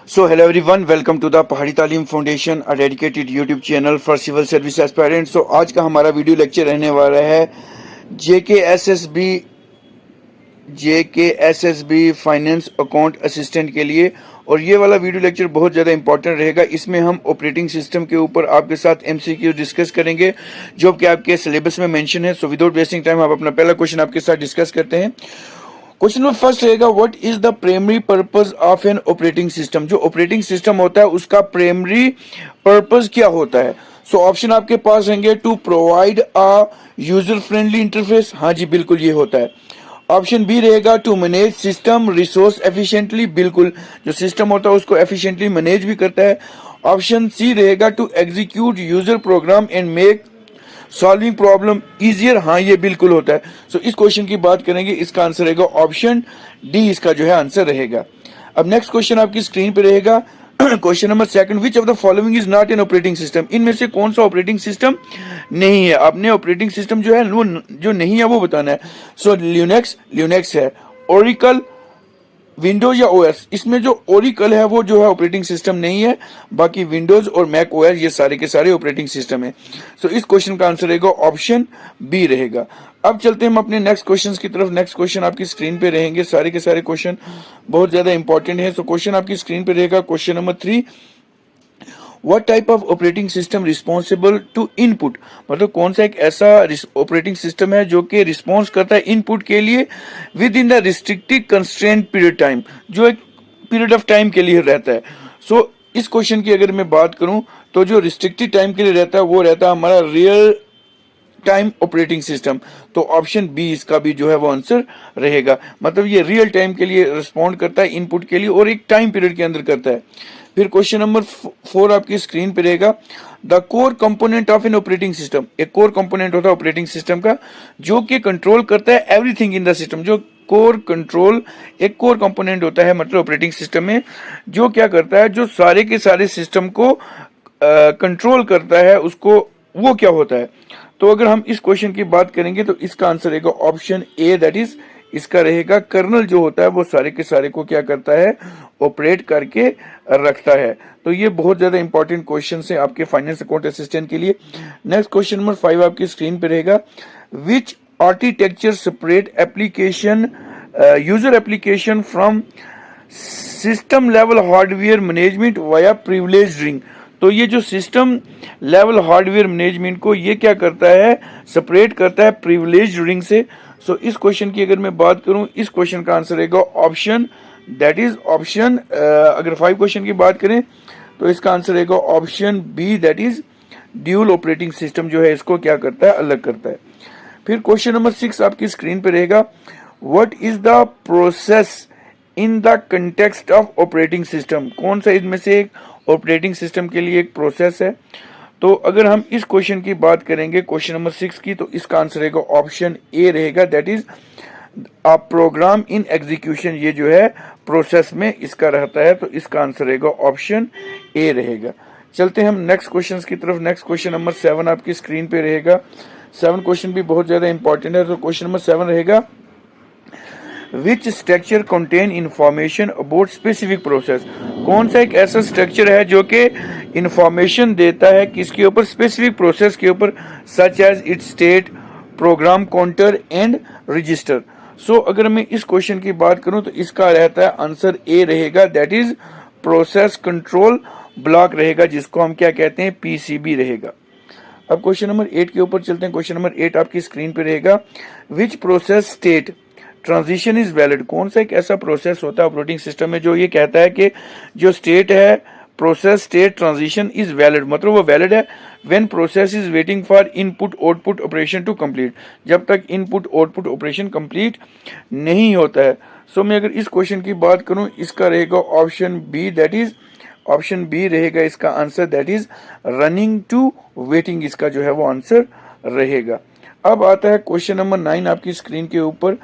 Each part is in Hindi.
So hello everyone, welcome to the पहाड़ी तालीम foundation, a dedicated YouTube channel for civil service aspirants. So आज का हमारा वीडियो लेक्चर रहने वाला है JKSSB फाइनेंस अकाउंट असिस्टेंट के लिए। और ये वाला वीडियो लेक्चर बहुत ज़्यादा इंपॉर्टेंट रहेगा। इसमें हम ऑपरेटिंग सिस्टम के ऊपर आपके साथ MCQ डिस्कस करेंगे जो कि आपके सिलेबस में मेंशन है। सो विदाउट वेस्टिंग टाइम आप अपना पहला क्वेश्चन आपके साथ डिस्कस करते हैं। क्वेश्चन नंबर फर्स्ट रहेगा, what is the primary purpose of an operating system. जो ऑपरेटिंग सिस्टम होता है उसका प्राइमरी पर्पस क्या होता है। सो ऑप्शन आपके पास रहेंगे, to provide a user friendly interface, हाँ जी बिल्कुल ये होता है। ऑप्शन बी रहेगा, to manage system resource efficiently, बिल्कुल जो सिस्टम होता है उसको एफिशिएंटली मैनेज भी करता है। ऑप्शन सी रहेगा, to execute user program and make solving problem easier, हाँ ये बिल्कुल होता है। सो इस क्वेश्चन की बात करेंगे, इसका आंसर रहेगा ऑप्शन डी, इसका जो है आंसर रहेगा। अब नेक्स्ट क्वेश्चन आपकी स्क्रीन पे रहेगा, question number second, which of the following is not an operating system. इनमें से कौन सा ऑपरेटिंग सिस्टम नहीं है। आपने ऑपरेटिंग सिस्टम जो है वो जो नहीं है वो बताना है। सो लिनक्स है, ओरिकल, विंडोज या ओएस। इसमें जो ओरिकल है वो जो है ऑपरेटिंग सिस्टम नहीं है, बाकी विंडोज और मैक ओएस ये सारे के सारे ऑपरेटिंग सिस्टम है। सो इस क्वेश्चन का आंसर रहेगा ऑप्शन बी रहेगा। अब चलते हैं हम अपने नेक्स्ट क्वेश्चन की तरफ। नेक्स्ट क्वेश्चन आपकी स्क्रीन पे रहेंगे, सारे के सारे क्वेश्चन बहुत ज्यादा इंपॉर्टेंट है। सो क्वेश्चन आपकी स्क्रीन पे रहेगा, question number 3, What type of operating system responsible to input, मतलब कौन सा एक ऐसा ऑपरेटिंग सिस्टम है जो कि रिस्पॉन्स करता है इनपुट के लिए with in the restricted constraint period time, जो एक पीरियड ऑफ टाइम के लिए रहता है। सो इस क्वेश्चन की अगर मैं बात करूं तो जो रिस्ट्रिक्टेड टाइम के लिए रहता है वो रहता है हमारा रियल टाइम ऑपरेटिंग सिस्टम। तो ऑप्शन बी इसका भी जो है वो आंसर रहेगा। मतलब ये रियल टाइम के लिए रिस्पॉन्ड करता है इनपुट के लिए और एक टाइम पीरियड के अंदर करता है। फिर क्वेश्चन नंबर 4 आपकी स्क्रीन पे रहेगा, the core component of an operating system. एक कोर कंपोनेंट होता है ऑपरेटिंग सिस्टम का जो कि कंट्रोल करता है एवरीथिंग इन द सिस्टम। जो कोर कंट्रोल एक कोर कंपोनेंट होता है मतलब ऑपरेटिंग सिस्टम में जो क्या करता है, जो सारे के सारे सिस्टम को कंट्रोल करता है, उसको वो क्या होता है। तो अगर हम इस क्वेश्चन की बात करेंगे तो इसका आंसर रहेगा ऑप्शन ए, दैट इज इसका रहेगा कर्नल जो होता है वो सारे के सारे को क्या करता है, ऑपरेट करके रखता है। तो ये बहुत ज्यादा इंपॉर्टेंट क्वेश्चन है आपके फाइनेंस अकाउंट असिस्टेंट के लिए। नेक्स्ट क्वेश्चन नंबर 5 आपकी स्क्रीन पे रहेगा, which architecture separate application user application from system level hardware management via privilege ring. तो ये जो सिस्टम लेवल हार्डवेयर मैनेजमेंट को ये क्या करता है, सेपरेट करता है प्रिविलेज रिंग से। सो इस क्वेश्चन की अगर मैं बात करूं, इस क्वेश्चन का आंसर रहेगा ऑप्शन, दैट इज ऑप्शन, अगर 5 क्वेश्चन की बात करें तो इसका आंसर रहेगा option B, that is dual operating system जो है इसको क्या करता है, अलग करता है। फिर क्वेश्चन नंबर 6 आपकी स्क्रीन पे रहेगा, what is the process in the context of operating system. कौन सा इसमें से एक ऑपरेटिंग सिस्टम के लिए एक प्रोसेस है। तो अगर हम इस क्वेश्चन की बात करेंगे क्वेश्चन नंबर 6 की, तो इसका आंसर रहेगा ऑप्शन ए रहेगा, that is a program in execution. ये जो है प्रोसेस में इसका रहता है, तो इसका आंसर रहेगा ऑप्शन ए रहेगा। चलते हैं हम नेक्स्ट क्वेश्चन की तरफ। नेक्स्ट क्वेश्चन नंबर 7 आपकी स्क्रीन पे रहेगा। 7 क्वेश्चन भी बहुत ज्यादा इंपॉर्टेंट है। तो क्वेश्चन नंबर 7 रहेगा, which structure contain information about specific process. कौन सा एक ऐसा स्ट्रक्चर है जो कि इंफॉर्मेशन देता है किसके ऊपर, स्पेसिफिक प्रोसेस के ऊपर, such as its state, program counter and register. So अगर मैं इस क्वेश्चन की बात करूं तो इसका रहता है आंसर ए रहेगा, that is process control block रहेगा, जिसको हम क्या कहते हैं, पीसीबी रहेगा। अब क्वेश्चन नंबर 8 के ऊपर चलते हैं। क्वेश्चन नंबर 8 आपकी स्क्रीन पे रहेगा, which process state transition is valid. कौन सा एक ऐसा प्रोसेस होता है ऑपरेटिंग सिस्टम में जो ये कहता है कि जो स्टेट है, process state transition is valid, मतलब वो वैलिड है when process is waiting for input output operation to complete, जब तक इनपुट आउटपुट ऑपरेशन कंप्लीट नहीं होता है। सो मैं अगर इस क्वेश्चन की बात करूं, इसका रहेगा option B, that is option B रहेगा इसका answer, that is running to waiting, इसका जो है वो आंसर रहेगा। अब आता है क्वेश्चन नंबर 9 आपकी स्क्रीन के ऊपर,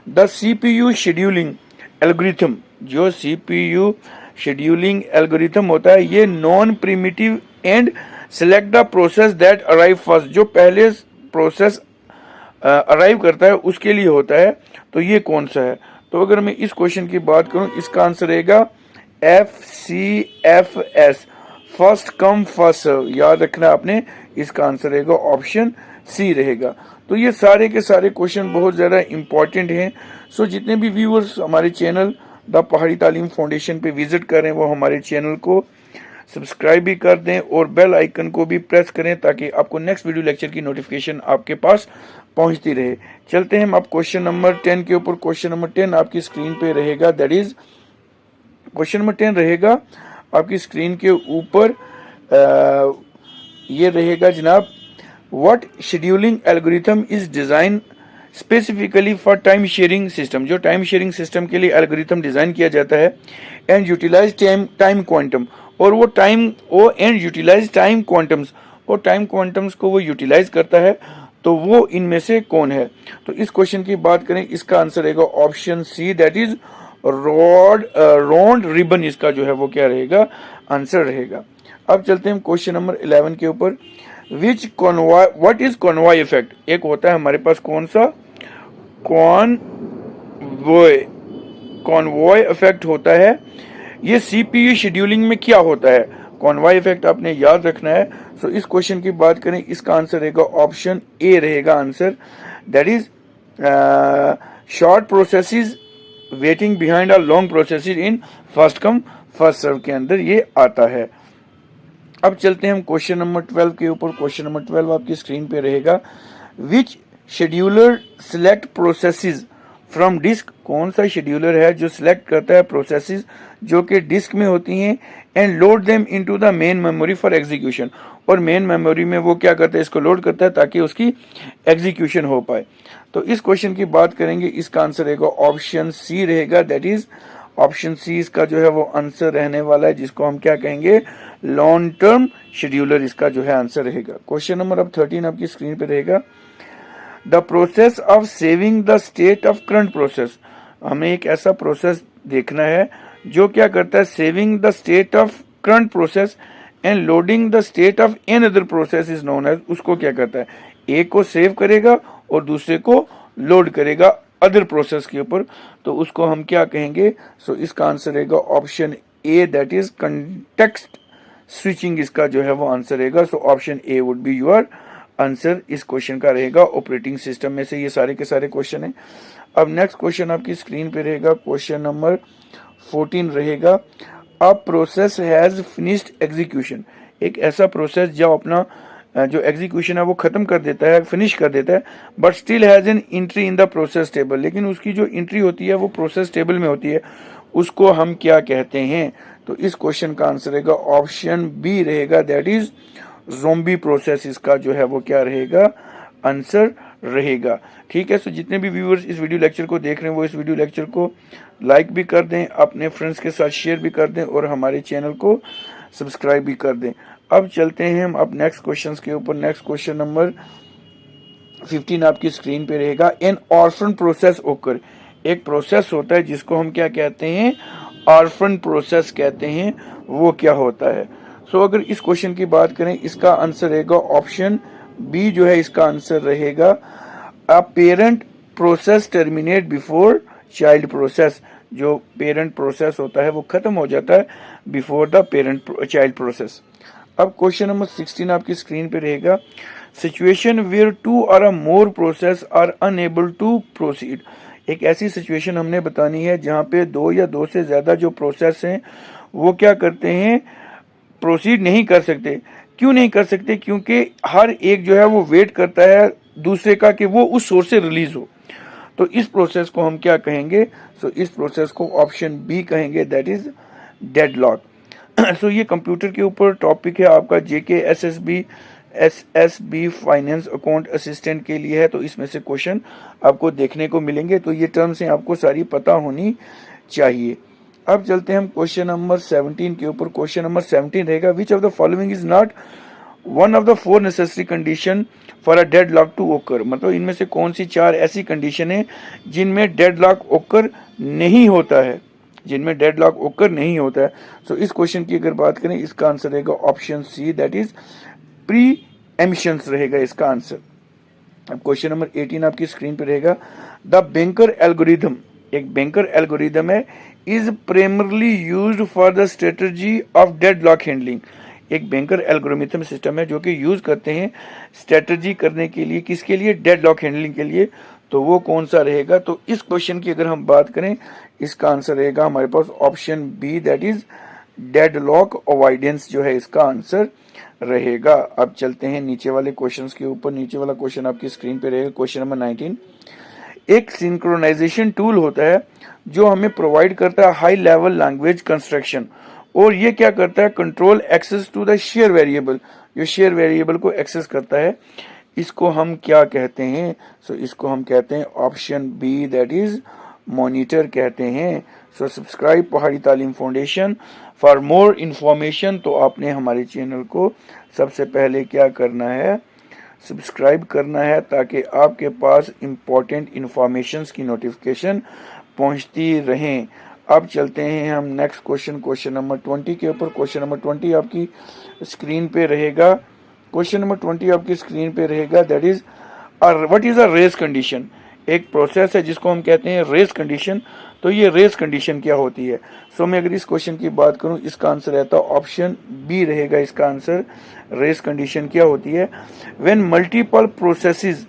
द सीपीयू शेड्यूलिंग एल्गोरिथम। जो सीपीयू शेड्यूलिंग एल्गोरिथम होता है ये non primitive and select the process that arrive first, जो पहले प्रोसेस अराइव करता है उसके लिए होता है। तो ये कौन सा है। तो अगर मैं इस क्वेश्चन की बात करूं, इसका आंसर रहेगा FCFS, first come first serve, याद रखना आपने, इसका आंसर रहेगा ऑप्शन सी रहेगा। तो ये सारे के सारे क्वेश्चन बहुत ज़्यादा इंपॉर्टेंट हैं। सो जितने भी व्यूअर्स हमारे चैनल द पहाड़ी तालीम फाउंडेशन पे विजिट करें वो हमारे चैनल को सब्सक्राइब भी कर दें और बेल आइकन को भी प्रेस करें ताकि आपको नेक्स्ट वीडियो लेक्चर की नोटिफिकेशन आपके पास पहुंचती रहे। चलते हैं हम आप क्वेश्चन नंबर 10 के ऊपर। क्वेश्चन नंबर 10 आपकी स्क्रीन पे रहेगा, दैट इज क्वेश्चन नंबर 10 रहेगा आपकी स्क्रीन के ऊपर। ये रहेगा जनाब, what scheduling algorithm is design specifically for time sharing system, जो टाइम शेयरिंग सिस्टम के लिए एल्गोरिथम डिजाइन किया जाता है, एंड यूटिलाइज टाइम क्वांटम, और वो एंड यूटिलाइज टाइम क्वांटम्स, और टाइम क्वांटम्स को वो यूटिलाइज करता है, तो वो इनमें से कौन है। तो इस क्वेश्चन की बात करें, इसका आंसर रहेगा option C, that is round robin, इसका जो है वो क्या रहेगा, आंसर रहेगा। अब चलते हैं क्वेश्चन नंबर 11 के ऊपर। व्हाट इज कॉन्वॉय इफेक्ट, एक होता है हमारे पास कौन सा, कॉन्वॉय इफेक्ट होता है। ये सीपीयू शेड्यूलिंग में क्या होता है, कॉन्वॉय इफेक्ट आपने याद रखना है। सो इस क्वेश्चन की बात करें, इसका आंसर रहेगा ऑप्शन ए रहेगा answer, that is short processes waiting behind a long processes in first come first serve के अंदर ये आता है। अब चलते हैं हम क्वेश्चन नंबर 12 के ऊपर। क्वेश्चन नंबर 12 आपकी स्क्रीन पे रहेगा, which scheduler select processes from disk, कौन सा शेड्यूलर है जो सिलेक्ट करता है प्रोसेसेस जो कि डिस्क में होती हैं, and load them into the main memory for execution, और मेन मेमोरी में वो क्या करता है, इसको लोड करता है ताकि उसकी एग्जीक्यूशन हो पाए। तो इस क्वेश्चन की बात करेंगे, इसका आंसर रहेगा ऑप्शन सी रहेगा, दैट इज ऑप्शन सी इसका जो है वो आंसर रहने वाला है, जिसको हम क्या कहेंगे, लॉन्ग टर्म शेड्यूलर, इसका जो है आंसर रहेगा। क्वेश्चन नंबर अब 13 आपकी स्क्रीन पे रहेगा, the process of saving the state of current process, हमें एक ऐसा प्रोसेस देखना है जो क्या करता है, saving the state of current process and loading the state of another process is known as, उसको क्या करता है, एक को सेव करेगा और दूसरे को लोड करेगा अदर प्रोसेस के ऊपर, तो उसको हम क्या कहेंगे। सो इसका आंसर रहेगा option A, that is context switching, इसका जो है वो आंसर रहेगा। So option A would be your answer इस क्वेश्चन का रहेगा। ऑपरेटिंग सिस्टम में से ये सारे के सारे क्वेश्चन हैं। अब नेक्स्ट क्वेश्चन आपकी स्क्रीन पे रहेगा, क्वेश्चन नंबर 14 रहेगा, a process has finished execution, एक ऐसा प्रोसेस जो अपना जो एग्जीक्यूशन है वो खत्म कर देता है, फिनिश कर देता है, but still has an entry in the process table, लेकिन उसकी जो एंट्री होती है वो प्रोसेस टेबल में होती है, उसको हम क्या कहते हैं। तो इस क्वेश्चन का आंसर रहेगा ऑप्शन बी रहेगा, दैट इज ज़ोंबी प्रोसेस, इसका जो है वो क्या रहेगा, आंसर रहेगा। ठीक है, सो जितने भी व्यूअर्स इस वीडियो लेक्चर को देख रहे हैं वो इस वीडियो लेक्चर को लाइक भी कर दें, अपने फ्रेंड्स के साथ शेयर भी कर दें और हमारे चैनल को सब्सक्राइब भी कर दें। अब चलते हैं हम अब नेक्स्ट क्वेश्चंस के ऊपर। नेक्स्ट क्वेश्चन नंबर 15 आपकी स्क्रीन पे रहेगा, एन ऑर्फन प्रोसेस ओकर, एक प्रोसेस होता है जिसको हम क्या कहते हैं, ऑर्फन प्रोसेस कहते हैं, वो क्या होता है। सो अगर इस क्वेश्चन की बात करें, इसका आंसर रहेगा ऑप्शन बी जो है इसका आंसर रहेगा, a parent process terminate before child process, जो पेरेंट प्रोसेस होता है वो खत्म हो जाता है before the parent child process. अब क्वेश्चन नंबर 16 आपकी स्क्रीन पे रहेगा, situation where two or more process are unable to proceed, एक ऐसी सिचुएशन हमने बतानी है जहां पे दो या दो से ज्यादा जो प्रोसेस हैं वो क्या करते हैं, प्रोसीड नहीं कर सकते। क्यों नहीं कर सकते, क्योंकि हर एक जो है वो वेट करता है दूसरे का कि वो उस सोर्स से रिलीज हो। तो इस प्रोसेस को हम क्या कहेंगे, सो इस प्रोसेस को ऑप्शन बी कहेंगे, दैट इज डेडलॉक। सो ये कंप्यूटर के ऊपर टॉपिक है आपका जेके एसएसबी फाइनेंस अकाउंट असिस्टेंट के लिए है, तो इसमें से क्वेश्चन आपको देखने को मिलेंगे, तो ये टर्म्स हैं आपको सारी पता होनी चाहिए। अब चलते हैं हम क्वेश्चन नंबर 17 के ऊपर। क्वेश्चन नंबर 17 रहेगा, which of the following is not one of the 4 necessary condition for a deadlock to occur, मतलब इनमें से कौन सी 4 ऐसी कंडीशन है जिनमें डेडलॉक ओकर नहीं होता है, जिनमें डेडलॉक ओकर नहीं होता है। सो इस क्वेश्चन की अगर बात करें, इसका आंसर रहेगा option C, that is preemptions रहेगा इसका आंसर। अब क्वेश्चन नंबर 18 आपकी स्क्रीन पे रहेगा, द बैंकर एल्गोरिथम, एक बैंकर एल्गोरिथम है, is primarily used for the strategy of deadlock handling. एक बैंकर एल्गोरिथम सिस्टम है जो कि यूज करते हैं स्ट्रेटजी करने के लिए, किसके लिए? डेडलॉक हैंडलिंग के लिए। तो वो कौन सा रहेगा? तो इस क्वेश्चन की अगर हम बात करें, इसका आंसर रहेगा हमारे पास option B, that is deadlock avoidance जो है इसका आंसर रहेगा। अब चलते हैं नीचे वाले क्वेश्चंस के ऊपर। नीचे वाला क्वेश्चन आपकी स्क्रीन पे रहेगा, क्वेश्चन नंबर 19। एक सिंक्रोनाइजेशन टूल होता है जो हमें प्रोवाइड करता है हाई लेवल लैंग्वेज कंस्ट्रक्शन, और ये क्या करता है? Control access to the share variable, जो शेयर वेरिएबल को एक्सेस करता है, इसको हम क्या कहते हैं? सो इसको हम कहते हैं option B, that is monitor कहते हैं। सो सब्सक्राइब पहाड़ी तालीम फाउंडेशन फॉर मोर इंफॉर्मेशन। तो आपने हमारे चैनल को सबसे पहले क्या करना है? सब्सक्राइब करना है, ताकि आपके पास इंपॉर्टेंट इंफॉर्मेशन की नोटिफिकेशन पहुंचती रहें। अब चलते हैं हम नेक्स्ट क्वेश्चन, क्वेश्चन नंबर 20 के ऊपर। क्वेश्चन नंबर 20 आपकी स्क्रीन पे रहेगा। क्वेश्चन नंबर 20 आपकी स्क्रीन पे रहेगा, that is what is a race condition. एक प्रोसेस है जिसको हम कहते हैं रेस कंडीशन। तो ये रेस कंडीशन क्या होती है? सो मैं अगर इस क्वेश्चन की बात करूं, इसका आंसर रहता है ऑप्शन बी रहेगा इसका आंसर। रेस कंडीशन क्या होती है? When multiple processes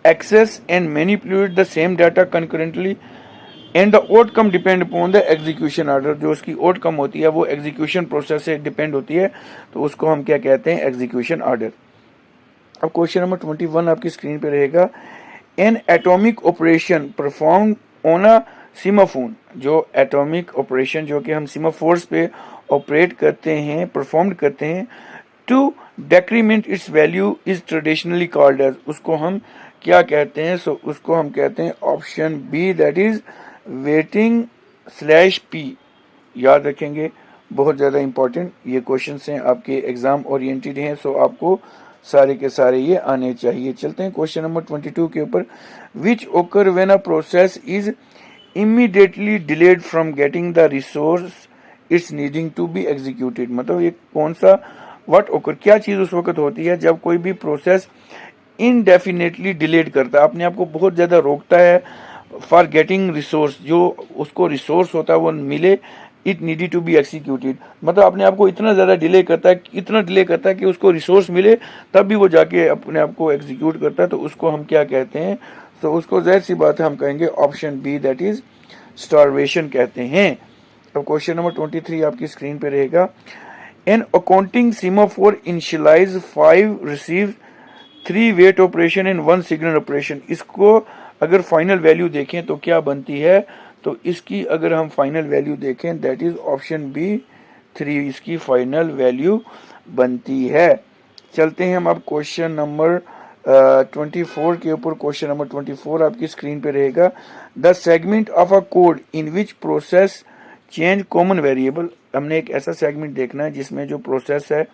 access and manipulate the same data concurrently and the outcome depend upon the execution order. जो उसकी आउटकम होती है वो एग्जीक्यूशन प्रोसेस से डिपेंड होती है, तो उसको हम क्या कहते हैं? Execution order. अब क्वेश्चन नंबर 21 आपकी स्क्रीन पे रहेगा। An atomic operation perform on a semaphore. जो एटॉमिक ऑपरेशन जो कि हम सीमाफोर्स पे ऑपरेट करते हैं, परफॉर्म करते हैं, to decrement its value is traditionally called as, उसको हम क्या कहते हैं? सो उसको हम कहते हैं option B, that is waiting slash P. याद रखेंगे, बहुत ज़्यादा इंपॉर्टेंट ये क्वेश्चंस हैं, आपके एग्जाम ओरिएंटेड हैं, सो आपको सारे के सारे ये आने चाहिए। चलते हैं क्वेश्चन नंबर 22 के ऊपर। Which occur when a process is immediately delayed from getting the resource it's needing to be executed. मतलब ये कौन सा, व्हाट ओकर, क्या चीज़ उस वक्त होती है जब कोई भी प्रोसेस इनडेफिनेटली डिलेड करता है, अपने आप को बहुत ज़्यादा रोकता है फॉर गेटिंग रिसोर्स, जो उसको रिसोर्स होता है वो मिले, it needed to be executed. मतलब अपने आप को इतना ज़्यादा डिले करता है, इतना डिले करता है कि उसको रिसोर्स मिले तब भी वो जाके अपने आप को एग्जीक्यूट करता है, तो उसको हम क्या कहते हैं? तो उसको जाहिर सी बात है हम कहेंगे option B, that is starvation कहते हैं। अब क्वेश्चन नंबर 23 आपकी स्क्रीन पे रहेगा। An accounting semaphore initialize 5 receive 3 wait operation and 1 signal operation. इसको अगर फाइनल वैल्यू देखें तो क्या बनती है? तो इसकी अगर हम फाइनल वैल्यू देखें, दैट इज ऑप्शन बी 3 इसकी फाइनल वैल्यू बनती है। चलते हैं हम अब क्वेश्चन नंबर 24 के ऊपर। क्वेश्चन नंबर 24 आपकी स्क्रीन पे रहेगा। The segment of a code in which process change common variable. हमने एक ऐसा सेगमेंट देखना है जिसमें जो प्रोसेस है,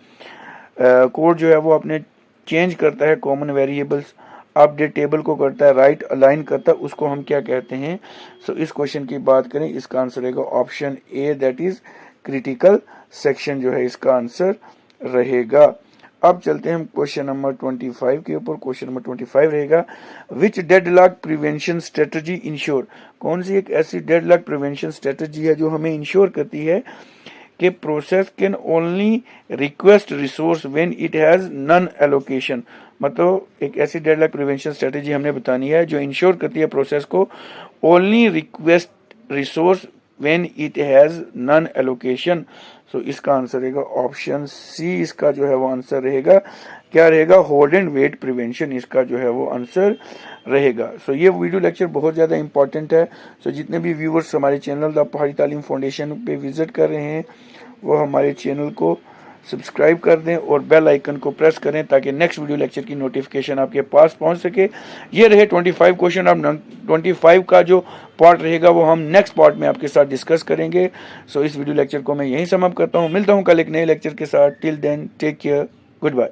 कोड जो है वो अपने चेंज करता है कॉमन वेरिएबल्स, अपडेट टेबल को करता है, राइट अलाइन करता है, उसको हम क्या कहते हैं? सो इस क्वेश्चन की बात करें, इसका आंसर रहेगा option A, that is critical section जो है इसका आंसर रहेगा। अब चलते हैं हम क्वेश्चन नंबर 25 के ऊपर। क्वेश्चन नंबर 25 रहेगा। विच डेडलॉक प्रिवेंशन स्ट्रेटजी इंश्योर। कौन सी एक ऐसी डेडलॉक प्रिवेंशन स्ट्रेटजी है जो हमें इंश्योर करती है कि process can only request resource when it has none allocation. मतलब एक ऐसी डेडलॉक प्रिवेंशन स्ट्रेटजी हमने बतानी है जो इंश्योर करती है प्रोसेस को only request resource when it has none allocation. So इसका आंसर रहेगा ऑप्शन सी, इसका जो है वो आंसर रहेगा, क्या रहेगा? होल्ड एंड वेट प्रिवेंशन, इसका जो है वो आंसर रहेगा। सो ये वीडियो लेक्चर बहुत ज़्यादा इंपॉर्टेंट है। सो जितने भी व्यूवर्स हमारे चैनल द पहाड़ी तालीम फाउंडेशन पे विजिट कर रहे हैं वो हमारे चैनल को सब्सक्राइब कर दें और बेल आइकन को प्रेस करें ताकि नेक्स्ट वीडियो लेक्चर की नोटिफिकेशन आपके पास पहुंच सके। ये रहे 25 क्वेश्चन। अब 25 का जो पार्ट रहेगा वो हम नेक्स्ट पार्ट में आपके साथ डिस्कस करेंगे। सो इस वीडियो लेक्चर को मैं यहीं समाप्त करता हूँ। मिलता हूँ कल एक नए लेक्चर के साथ। Till then take care, good bye.